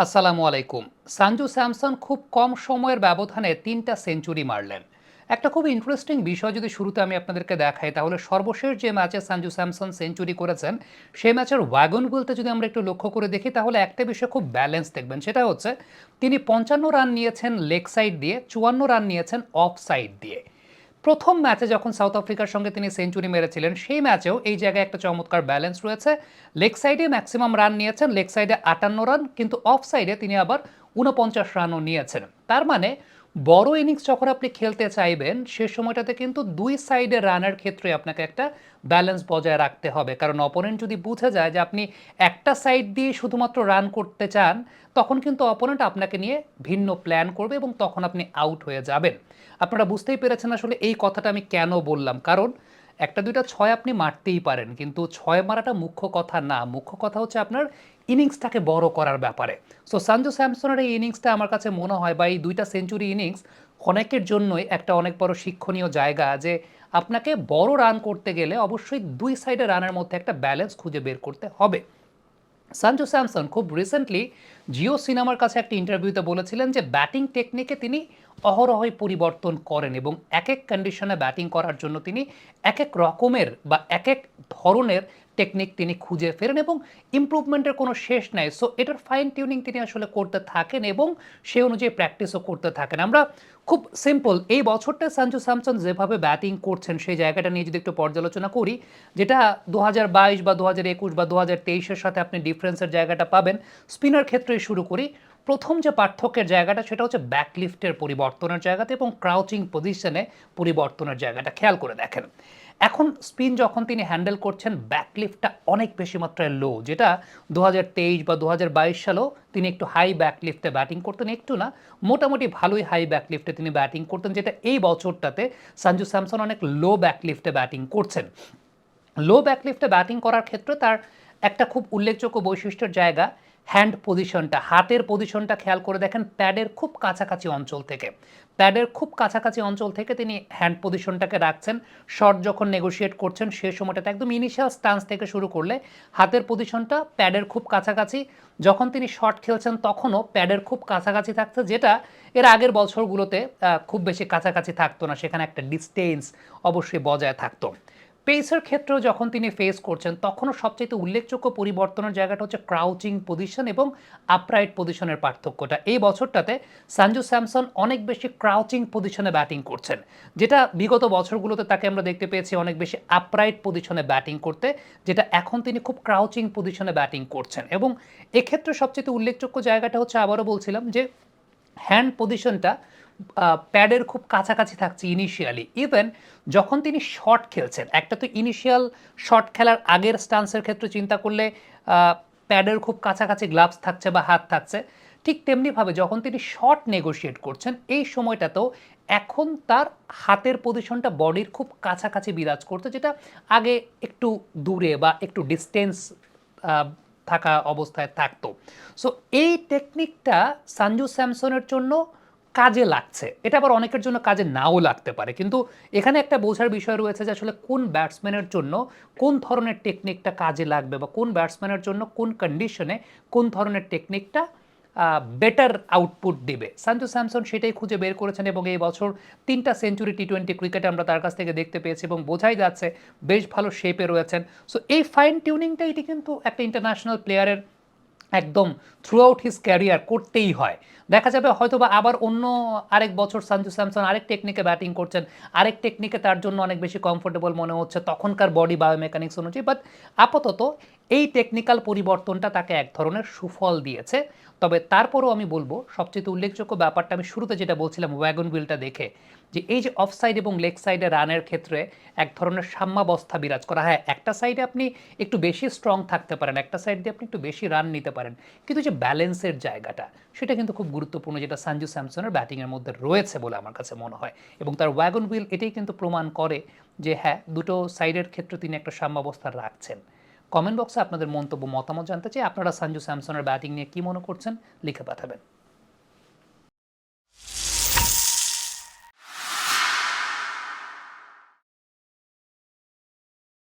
আসসালামু আলাইকুম। সঞ্জু স্যামসন খুব কম সময়ের ব্যবধানে ৩টা সেঞ্চুরি মারলেন। একটা খুব ইন্টারেস্টিং বিষয় যদি শুরুতে আমি আপনাদেরকে দেখাই, তাহলে সর্বশেষ যে ম্যাচে সঞ্জু স্যামসন সেঞ্চুরি করেছেন, সেই ম্যাচের ওয়াগন বলতে যদি আমরা একটু লক্ষ্য করে দেখি, তাহলে একটা বিষয় খুব ব্যালেন্স দেখবেন। সেটা হচ্ছে তিনি ৫৫ রান নিয়েছেন লেগ সাইড দিয়ে, ৫৪ রান নিয়েছেন অফ সাইড দিয়ে। প্রথম ম্যাচে যখন সাউথ আফ্রিকার সঙ্গে তিনি সেঞ্চুরি মেরেছিলেন, সেই ম্যাচেও এই জায়গায় একটা চমৎকার ব্যালেন্স রয়েছে। লেগ সাইডে ম্যাক্সিমাম রান নিয়েছেন, লেগ সাইডে ৫৮ রান, কিন্তু অফ সাইডে তিনি আবার ৪৯ রানও নিয়েছেন। তার মানে বড় ইনিংস যখন আপনি খেলতে চাইবেন, সে সময়টাতে কিন্তু দুই সাইডে রানের ক্ষেত্রে আপনাকে একটা ব্যালেন্স বজায় রাখতে হবে, কারণ অপোনেন্ট যদি বুঝে যায় যে আপনি একটা সাইড দিয়ে শুধুমাত্র রান করতে চান, তখন কিন্তু অপোনেন্ট আপনাকে নিয়ে ভিন্ন প্ল্যান করবে এবং তখন আপনি আউট হয়ে যাবেন। আপনারা বুঝতেই পেরেছেন আসলে এই কথাটা আমি কেন বললাম, কারণ একটা দুইটা ছয় আপনি মারতেই পারেন, কিন্তু ছয় মারাটা মুখ্য কথা না। মুখ্য কথা হচ্ছে আপনার ইনিংসটাকে বড় করার ব্যাপারে। সো সঞ্জু স্যামসনের এই ইনিংসটা আমার কাছে মনে হয়, বা এই দুইটা সেঞ্চুরি ইনিংস অনেকের জন্যই একটা অনেক বড় শিক্ষণীয় জায়গা, যে আপনাকে বড় রান করতে গেলে অবশ্যই দুই সাইডে রানের মধ্যে একটা ব্যালেন্স খুঁজে বের করতে হবে। সঞ্জু স্যামসন খুব রিসেন্টলি জিও সিনেমার কাছে একটা ইন্টারভিউতে বলেছিলেন যে ব্যাটিং টেকনিকে তিনি অহরহই পরিবর্তন করেন এবং এক এক কন্ডিশনে ব্যাটিং করার জন্য তিনি এক এক রকমের বা এক এক ধরনের টেকনিক তিনি খুঁজে ফেরেন এবং ইমপ্রুভমেন্টের কোনো শেষ নাই। সো এটার ফাইন টিউনিং তিনি আসলে করতে থাকেন এবং সেই অনুযায়ী প্র্যাকটিসও করতে থাকেন। আমরা খুব সিম্পল এই বছরটা সঞ্জু স্যামসন যেভাবে ব্যাটিং করছেন, সেই জায়গাটা নিয়ে যদি একটু পর্যালোচনা করি, যেটা ২০২২ বা ২০২১ বা ২০২৩-এর সাথে আপনি ডিফারেন্সের জায়গাটা পাবেন। স্পিনার ক্ষেত্রেই শুরু করি। প্রথম যে পার্থক্যের জায়গাটা, সেটা হচ্ছে ব্যাকলিফটের পরিবর্তনের জায়গাতে এবং ক্রাউচিং পজিশনে পরিবর্তনের জায়গাটা খেয়াল করে দেখেন। এখন স্পিন যখন তিনি হ্যান্ডেল করছেন, ব্যাকলিফটটা অনেক বেশি মাত্রায় লো, যেটা ২০২৩ বা ২০২২ সালেও তিনি একটু হাই ব্যাকলিফটে ব্যাটিং করতেন, একটু না, মোটামুটি ভালোই হাই ব্যাকলিফটে তিনি ব্যাটিং করতেন, যেটা এই বছরটাতে সঞ্জু স্যামসন অনেক লো ব্যাকলিফটে ব্যাটিং করছেন। লো ব্যাকলিফটে ব্যাটিং করার ক্ষেত্রে তার একটা খুব উল্লেখযোগ্য বৈশিষ্ট্যের জায়গা, হ্যান্ড পজিশনটা, হাতের পজিশনটা খেয়াল করে দেখেন, প্যাডের খুব কাছাকাছি অঞ্চল থেকে, প্যাডের খুব কাছাকাছি অঞ্চল থেকে তিনি হ্যান্ড পজিশনটাকে রাখছেন। শট যখন নেগোশিয়েট করছেন, সে সময়টাতে একদম ইনিশিয়াল স্টান্স থেকে শুরু করলে হাতের পজিশনটা প্যাডের খুব কাছাকাছি। যখন তিনি শট খেলছেন, তখনও প্যাডের খুব কাছাকাছি থাকছে, যেটা এর আগের বছরগুলোতে খুব বেশি কাছাকাছি থাকতো না, সেখানে একটা ডিস্টেন্স অবশ্যই বজায় থাকতো। পেসের ক্ষেত্রেও যখন তিনি ফেস করছেন, তখনও সবচেয়ে উল্লেখযোগ্য পরিবর্তনের জায়গাটা হচ্ছে ক্রাউচিং পজিশন এবং আপরাইট পজিশনের পার্থক্যটা। এই বছরটাতে সঞ্জু স্যামসন অনেক বেশি ক্রাউচিং পজিশনে ব্যাটিং করছেন, যেটা বিগত বছরগুলোতে তাকে আমরা দেখতে পেয়েছি অনেক বেশি আপরাইট পজিশনে ব্যাটিং করতে, যেটা এখন তিনি খুব ক্রাউচিং পজিশনে ব্যাটিং করছেন। এবং এক্ষেত্রে সবচেয়ে উল্লেখযোগ্য জায়গাটা হচ্ছে, আবারও বলছিলাম, যে হ্যান্ড পজিশনটা প্যাডের খুব কাছাকাছি থাকছে ইনিশিয়ালি। ইভেন যখন তিনি শট খেলছেন, একটা তো ইনিশিয়াল শট খেলার আগের স্টান্সের ক্ষেত্রে চিন্তা করলে প্যাডের খুব কাছাকাছি গ্লাভস থাকছে বা হাত থাকছে, ঠিক তেমনিভাবে যখন তিনি শট নেগোশিয়েট করছেন, এই সময়টাতেও এখন তার হাতের পজিশনটা বডির খুব কাছাকাছি বিরাজ করতে, যেটা আগে একটু দূরে বা একটু ডিস্টেন্স থাকা অবস্থায় থাকতো। সো এই টেকনিকটা সঞ্জু স্যামসনের জন্য কাজে লাগছে। এটা আবার অনেকের জন্য কাজে নাও লাগতে পারে। কিন্তু এখানে একটা বোঝার বিষয় রয়েছে যে আসলে কোন ব্যাটসম্যানের জন্য কোন ধরনের টেকনিকটা কাজে লাগবে, বা কোন ব্যাটসম্যানের জন্য কোন কন্ডিশনে কোন ধরনের টেকনিকটা বেটার আউটপুট দিবে। সঞ্জু স্যামসন সেটাই খুঁজে বের করেছেন এবং এই বছর ৩টা সেঞ্চুরি টি-20 ক্রিকেটে আমরা তার কাছ থেকে দেখতে পেয়েছি এবং বোঝাই যাচ্ছে বেশ ভালো শেপে রয়েছেন। সো এই ফাইন টিউনিংটা এটি কিন্তু একটা ইন্টারন্যাশনাল প্লেয়ারের একদম থ্রু আউট হিজ ক্যারিয়ার করতেই হয়। দেখা যাবে হয়তোবা আবার অন্য আরেক বছর সঞ্জু স্যামসন আরেক টেকনিকে ব্যাটিং করছেন, আরেক টেকনিকে তার জন্য অনেক বেশি কমফোর্টেবল মনে হচ্ছে তখনকার বডি বায়োমেকানিক্স অনুযায়ী। বাট আপাতত এই টেকনিক্যাল পরিবর্তনটা তাকে এক ধরনের সুফল দিয়েছে। তবে তারপরও আমি বলবো, সবচেয়ে উল্লেখযোগ্য ব্যাপারটা আমি শুরুতে যেটা বলছিলাম ওয়াগন হুইলটা দেখে, যে এই যে অফ সাইড এবং লেগ সাইডে রানের ক্ষেত্রে এক ধরনের সাম্যাবস্থা বিরাজ করা। হ্যাঁ, একটা সাইডে আপনি একটু বেশি স্ট্রং থাকতে পারেন, একটা সাইড দিয়ে আপনি একটু বেশি রান নিতে পারেন, কিন্তু যে ব্যালেন্সের জায়গাটা, সেটা কিন্তু খুব গুরুত্বপূর্ণ, যেটা সঞ্জু স্যামসনের ব্যাটিংয়ের মধ্যে রয়েছে বলে আমার কাছে মনে হয়। এবং তার ওয়াগন হুইল এটাই কিন্তু প্রমাণ করে যে হ্যাঁ, দুটো সাইডের ক্ষেত্রে তিনি একটা সাম্যাবস্থা রাখছেন। কমেন্ট বক্সে আপনাদের মন্তব্য মতামত জানতে চাই। আপনারা সঞ্জু স্যামসনের ব্যাটিং নিয়ে কী মনে করছেন, লিখে পাঠাবেন।